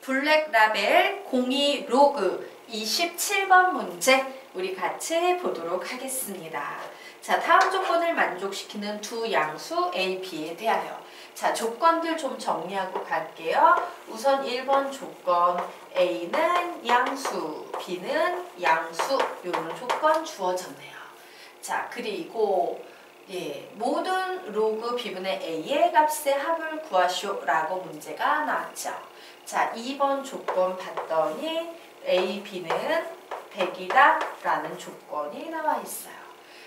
블랙라벨 02 로그 27번 문제 우리 같이 보도록 하겠습니다. 자, 다음 조건을 만족시키는 두 양수 A, B에 대하여. 자, 조건들 좀 정리하고 갈게요. 우선 1번 조건 A는 양수, B는 양수 이런 조건 주어졌네요. 자, 그리고 모든 로그 B분의 A의 값의 합을 구하시오 라고 문제가 나왔죠. 자, 2번 조건 봤더니 A, B는 100이다 라는 조건이 나와 있어요.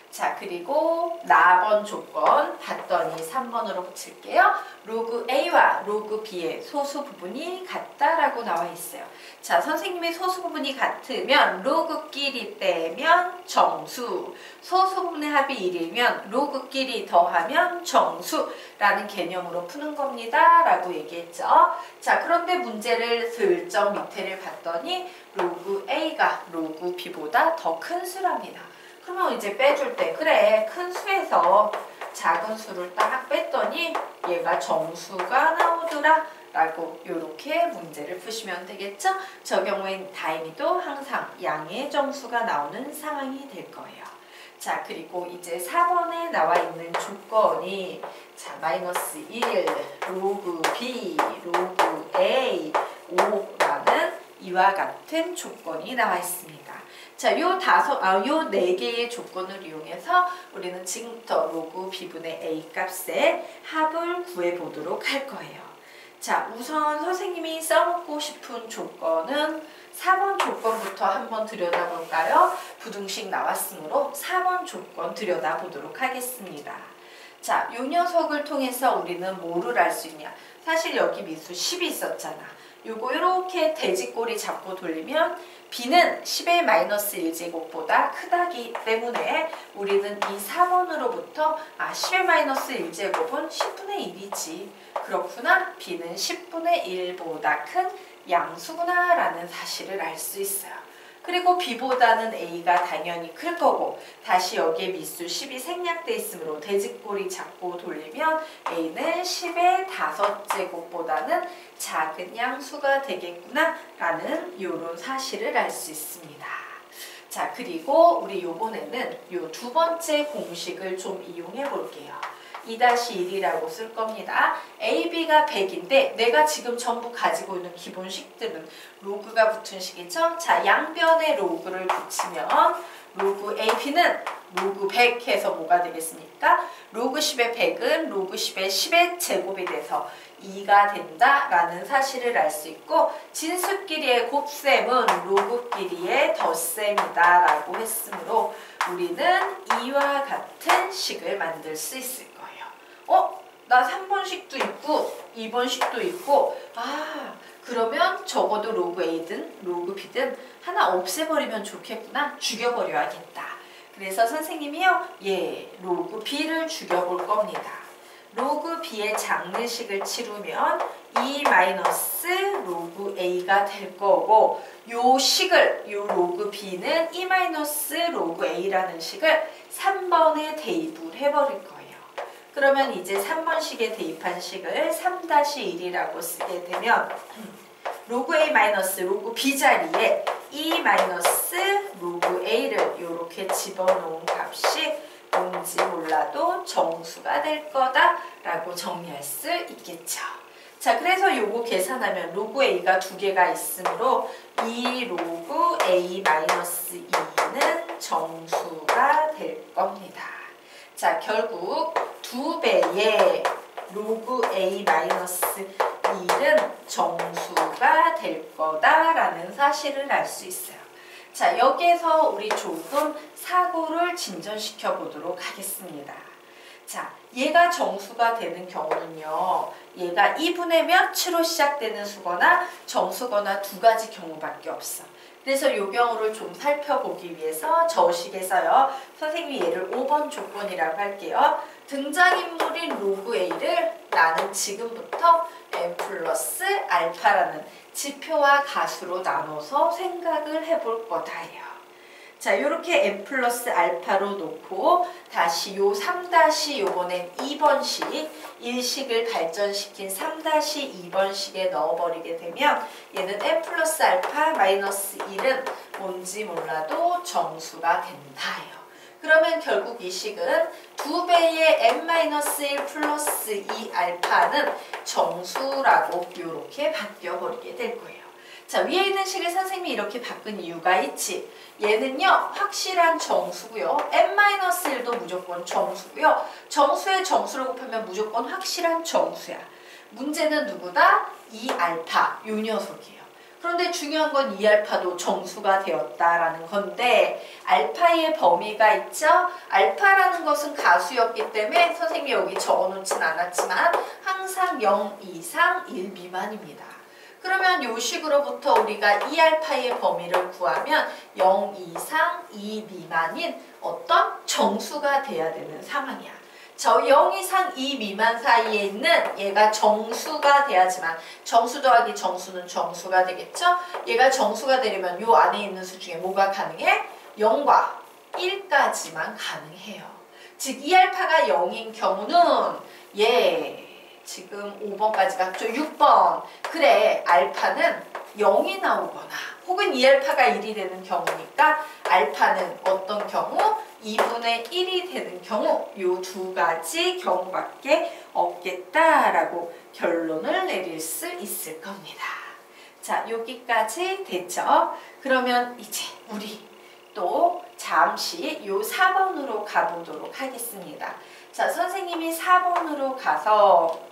자, 그리고 4번 조건 봤더니 3번으로 붙일게요. 로그 A와 로그 B의 소수 부분이 같다라고 나와 있어요. 자, 선생님의 소수 부분이 같으면 로그끼리 빼면 정수, 소수 부분의 합이 1이면 로그끼리 더하면 정수라는 개념으로 푸는 겁니다 라고 얘기했죠. 자, 그런데 문제를 슬쩍 밑에를 봤더니 로그 A가 로그 B보다 더 큰 수랍니다. 그러면 이제 빼줄 때 그래 큰 수에서 작은 수를 딱 뺐더니 얘가 정수가 나오더라 라고 이렇게 문제를 푸시면 되겠죠. 저 경우엔 다행히도 항상 양의 정수가 나오는 상황이 될 거예요. 자, 그리고 이제 4번에 나와 있는 조건이 자, 마이너스 1, 로그 B, 로그 A, 5라는 이와 같은 조건이 나와 있습니다. 자, 요 4개의 조건을 이용해서 우리는 지금부터 로그 B분의 A 값의 합을 구해보도록 할 거예요. 자, 우선 선생님이 써먹고 싶은 조건은 4번 조건부터 한번 들여다볼까요? 부등식 나왔으므로 4번 조건 들여다보도록 하겠습니다. 자, 요 녀석을 통해서 우리는 뭐를 알 수 있냐? 사실 여기 미수 10이 있었잖아. 요거 이렇게 돼지꼬리 잡고 돌리면 B는 10의 마이너스 1제곱보다 크다기 때문에 우리는 이 4번으로부터 10의 마이너스 1제곱은 10분의 1이지. 그렇구나. B는 10분의 1보다 큰 양수구나 라는 사실을 알 수 있어요. 그리고 B보다는 A가 당연히 클 거고 다시 여기에 미수 10이 생략돼 있으므로 돼지꼬리 잡고 돌리면 A는 10의 5제곱보다는 작은 양수가 되겠구나 라는 이런 사실을 알 수 있습니다. 자, 그리고 우리 요번에는 요 두 번째 공식을 좀 이용해 볼게요. 2-1이라고 쓸 겁니다. A, B가 100인데 내가 지금 전부 가지고 있는 기본식들은 로그가 붙은 식이죠. 자, 양변에 로그를 붙이면 로그 A, B는 로그 100 해서 뭐가 되겠습니까? 로그 10의 100은 로그 10의 10의 제곱이 돼서 2가 된다라는 사실을 알 수 있고 진수끼리의 곱셈은 로그끼리의 덧셈이다 라고 했으므로 우리는 이와 같은 식을 만들 수 있을 거예요. 나 3번식도 있고 2번식도 있고 그러면 적어도 로그 A든 로그 B든 하나 없애버리면 좋겠구나. 죽여버려야겠다. 그래서 선생님이요. 로그 B를 죽여볼 겁니다. 로그 B의 장례식을 치르면 2 마이너스 로그 A가 될 거고 요 로그 B는 2 마이너스 로그 A라는 식을 3번에 대입을 해버릴 거예요. 그러면 이제 3번식에 대입한 식을 3-1이라고 쓰게 되면 로그 A 마이너스 로그 B 자리에 2 마이너스 로그 A를 이렇게 집어넣은 값이 뭔지 몰라도 정수가 될 거다라고 정리할 수 있겠죠. 자, 그래서 요거 계산하면 로그 A가 두 개가 있으므로 2 로그 A 마이너스 2는 정수가 될 겁니다. 자, 결국 2배의 로그 A 마이너스 1은 정수가 될 거다라는 사실을 알 수 있어요. 자, 여기에서 우리 조금 사고를 진전시켜 보도록 하겠습니다. 자, 얘가 정수가 되는 경우는요. 얘가 2분의 몇으로 시작되는 수거나 정수거나 두 가지 경우밖에 없어. 그래서 이 경우를 좀 살펴보기 위해서 저 식에서요. 선생님이 얘를 5번 조건이라고 할게요. 등장인물인 로그 A를 나는 지금부터 n 플러스 알파라는 지표와 가수로 나눠서 생각을 해볼 거다예요. 자, 요렇게 n 플러스 알파로 놓고 다시 요 3- 요번엔 2번식 일식을 발전시킨 3-2번식에 넣어버리게 되면 얘는 n 플러스 알파 마이너스 1은 뭔지 몰라도 정수가 된다예요. 그러면 결국 이 식은 2배의 n-1 플러스 2 알파는 정수라고 이렇게 바뀌어버리게 될 거예요. 자, 위에 있는 식을 선생님이 이렇게 바꾼 이유가 있지. 얘는요, 확실한 정수고요. n-1도 무조건 정수고요. 정수의 정수를 곱하면 무조건 확실한 정수야. 문제는 누구다? 2알파, 요 녀석이에요. 그런데 중요한 건 2알파도 정수가 되었다라는 건데 알파의 범위가 있죠? 알파라는 것은 가수였기 때문에 선생님이 여기 적어놓진 않았지만 항상 0 이상 1 미만입니다. 그러면 요 식으로부터 우리가 2알파의 범위를 구하면 0 이상 2 미만인 어떤 정수가 돼야 되는 상황이야. 저 0 이상 2 미만 사이에 있는 얘가 정수가 돼야지만 정수 더하기 정수는 정수가 되겠죠? 얘가 정수가 되려면 요 안에 있는 수 중에 뭐가 가능해? 0과 1까지만 가능해요. 즉 2알파가 0인 경우는 지금 5번까지 갔죠? 6번. 그래, 알파는 0이 나오거나 혹은 2알파가 1이 되는 경우니까 알파는 어떤 경우? 2분의 1이 되는 경우 요 두 가지 경우밖에 없겠다라고 결론을 내릴 수 있을 겁니다. 자, 여기까지 됐죠? 그러면 이제 우리 또 잠시 요 4번으로 가보도록 하겠습니다. 자, 선생님이 4번으로 가서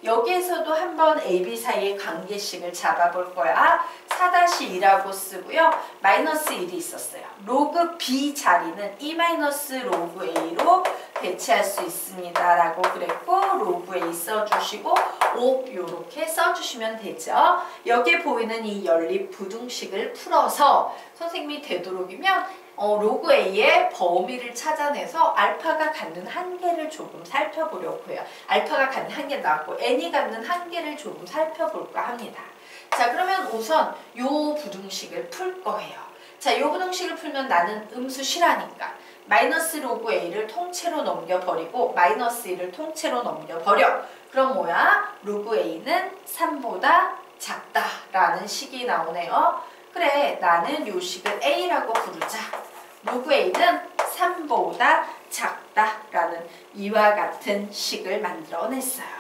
여기에서도 한번 AB 사이의 관계식을 잡아볼 거야. 4-2라고 쓰고요. 마이너스 1이 있었어요. 로그 B 자리는 E 마이너스 로그 A로 배치할 수 있습니다. 라고 그랬고 로그 A 써주시고 5 요렇게 써주시면 되죠. 여기에 보이는 이 연립 부등식을 풀어서 선생님이 되도록이면 로그 A의 범위를 찾아내서 알파가 갖는 한계를 조금 살펴보려고 해요. 알파가 갖는 한계 나왔고 n이 갖는 한계를 조금 살펴볼까 합니다. 자, 그러면 우선 요 부등식을 풀 거예요. 자, 요 부등식을 풀면 나는 음수 실하니까 마이너스 로그 A를 통째로 넘겨버리고 마이너스 1을 통째로 넘겨버려. 그럼 뭐야? 로그 A는 3보다 작다라는 식이 나오네요. 그래, 나는 요 식을 A라고 부르자. 로그 A는 3보다 작다라는 이와 같은 식을 만들어냈어요.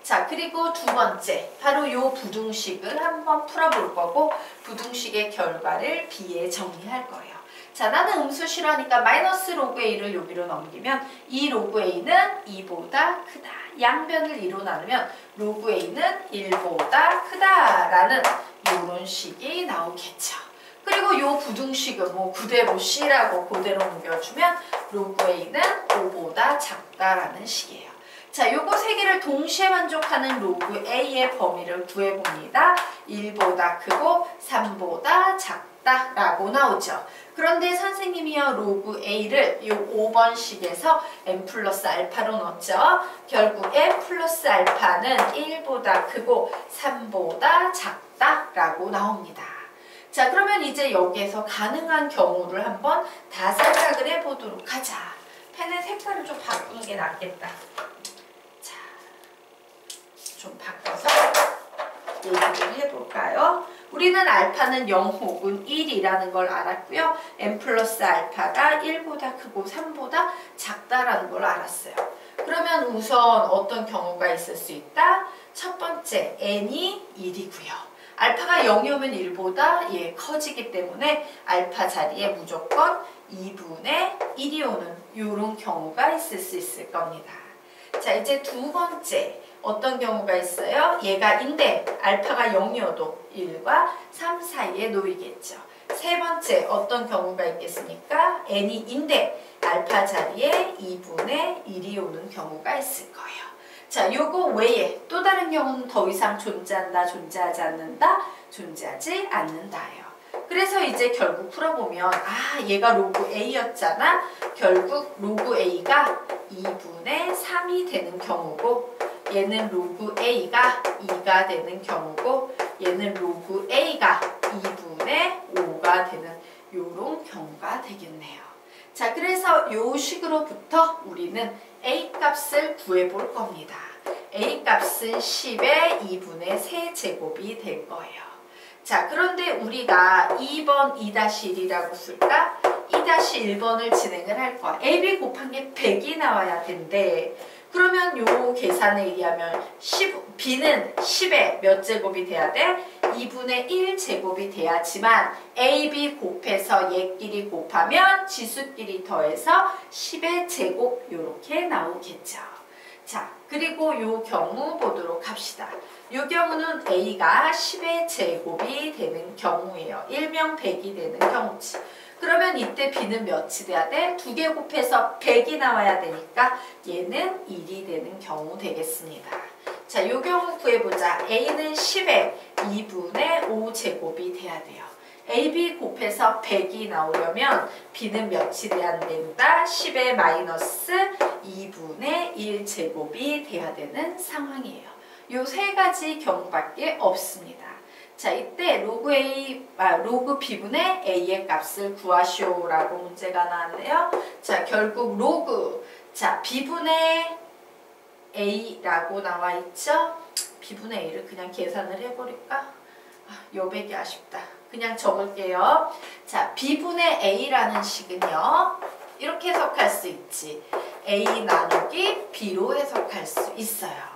자, 그리고 두 번째, 바로 요 부등식을 한번 풀어볼 거고 부등식의 결과를 B에 정리할 거예요. 자, 나는 음수 싫어하니까 마이너스 로그 A를 여기로 넘기면 이 로그 A는 2보다 크다. 양변을 2로 나누면 로그 A는 1보다 크다라는 이런 식이 나오겠죠. 그리고 요 부등식은 뭐 그대로 C라고 그대로 옮겨주면 로그 A는 5보다 작다라는 식이에요. 자, 요거 세 개를 동시에 만족하는 로그 A의 범위를 구해봅니다. 1보다 크고 3보다 작다라고 나오죠. 그런데 선생님이요 로그 A를 요 5번식에서 n 플러스 알파로 넣었죠. 결국 n 플러스 알파는 1보다 크고 3보다 작다라고 나옵니다. 자, 그러면 이제 여기에서 가능한 경우를 한번 다 생각을 해보도록 하자. 펜의 색깔을 좀 바꾸는 게 낫겠다. 자, 좀 바꿔서 얘기를 해볼까요? 우리는 알파는 0 혹은 1이라는 걸 알았고요. n 플러스 알파가 1보다 크고 3보다 작다라는 걸 알았어요. 그러면 우선 어떤 경우가 있을 수 있다? 첫 번째, n이 1이고요. 알파가 0이 오면 1보다 커지기 때문에 알파 자리에 무조건 2분의 1이 오는 이런 경우가 있을 수 있을 겁니다. 자, 이제 두 번째 어떤 경우가 있어요? 얘가 인데 알파가 0이어도 1과 3 사이에 놓이겠죠. 세 번째 어떤 경우가 있겠습니까? n이 인데 알파 자리에 2분의 1이 오는 경우가 있을 거예요. 자, 요거 외에 또 다른 경우는 더 이상 존재한다, 존재하지 않는다, 존재하지 않는다예요. 그래서 이제 결국 풀어보면 얘가 로그 A였잖아. 결국 로그 A가 2분의 3이 되는 경우고 얘는 로그 A가 2가 되는 경우고 얘는 로그 A가 2분의 5가 되는 요런 경우가 되겠네요. 자, 그래서 요 식으로부터 우리는 A 값을 구해볼 겁니다. A 값은 10의 2분의 세제곱이 될 거예요. 자, 그런데 우리가 2번 2-1이라고 쓸까? 2-1번을 진행을 할 거야. AB 곱한 게 100이 나와야 된대. 그러면 요 계산에 의하면 B는 10의 몇 제곱이 돼야 돼? 2분의 1 제곱이 돼야지만 AB 곱해서 얘끼리 곱하면 지수끼리 더해서 10의 제곱 요렇게 나오겠죠. 자, 그리고 요 경우 보도록 합시다. 요 경우는 A가 10의 제곱이 되는 경우예요. 일명 100이 되는 경우지. 그러면 이때 B는 몇이 돼야 돼? 2개 곱해서 100이 나와야 되니까 얘는 1이 되는 경우 되겠습니다. 자, 요 경우 구해보자. A는 10의 2분의 5제곱이 돼야 돼요. AB 곱해서 100이 나오려면 B는 몇이 돼야 된다? 10의 마이너스 2분의 1제곱이 돼야 되는 상황이에요. 요 세 가지 경우밖에 없습니다. 자, 이때 로그 B분의 A의 값을 구하시오라고 문제가 나왔네요. 자, 결국 로그, 자, B분의 A라고 나와 있죠? B분의 A를 그냥 계산을 해버릴까? 요백이 아쉽다. 그냥 적을게요. 자, B분의 A라는 식은요, 이렇게 해석할 수 있지. A 나누기 B로 해석할 수 있어요.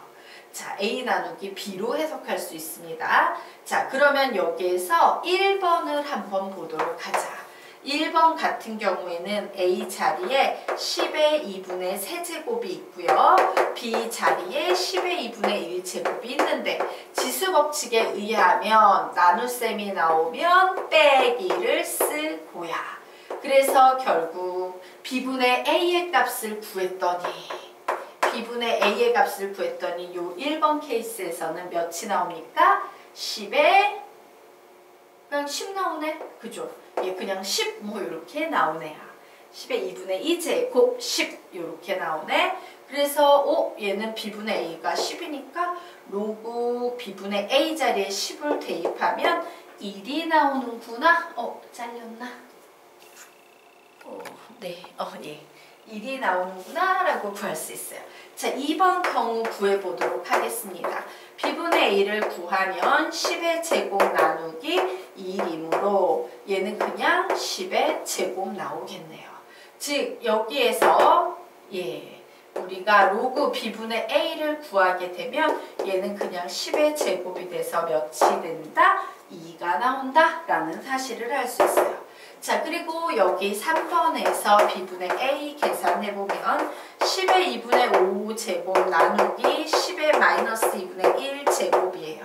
자, A 나누기 B로 해석할 수 있습니다. 자, 그러면 여기에서 1번을 한번 보도록 하자. 1번 같은 경우에는 A 자리에 10의 2분의 세제곱이 있고요. B 자리에 10의 2분의 1제곱이 있는데 지수 법칙에 의하면 나눗셈이 나오면 빼기를 쓸 거야. 그래서 결국 B분의 A의 값을 구했더니 B분의 A의 값을 구했더니 요 1번 케이스에서는 몇이 나옵니까? 10에 그냥 10 나오네? 그죠? 얘 그냥 10 뭐 이렇게 나오네요. 10의 2분의 2제곱 10 이렇게 나오네. 그래서 얘는 B분의 A가 10이니까 로그 B분의 A 자리에 10을 대입하면 1이 나오는구나. 잘렸나? 네, 예. 1이 나오는구나 라고 구할 수 있어요. 자, 2번 경우 구해보도록 하겠습니다. B분의 A를 구하면 10의 제곱 나누기 1이므로 얘는 그냥 10의 제곱 나오겠네요. 즉 여기에서 우리가 로그 B분의 A를 구하게 되면 얘는 그냥 10의 제곱이 돼서 몇이 된다? 2가 나온다 라는 사실을 알 수 있어요. 자, 그리고 여기 3번에서 B분의 A 계산해보면 10의 2분의 5제곱 나누기 10의 마이너스 2분의 1제곱이에요.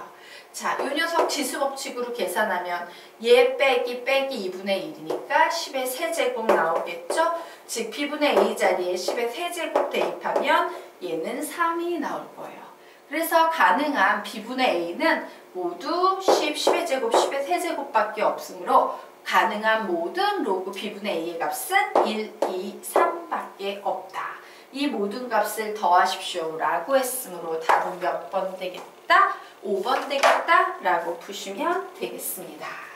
자, 이 녀석 지수법칙으로 계산하면 얘 빼기 2분의 1이니까 10의 세제곱 나오겠죠? 즉 B분의 A 자리에 10의 세제곱 대입하면 얘는 3이 나올 거예요. 그래서 가능한 B분의 A는 모두 10의 제곱, 10의 세제곱밖에 없으므로 가능한 모든 로그 B분의 A의 값은 1, 2, 3밖에 없다. 이 모든 값을 더하십시오 라고 했으므로 답은 몇 번 되겠다? 5번 되겠다 라고 푸시면 되겠습니다.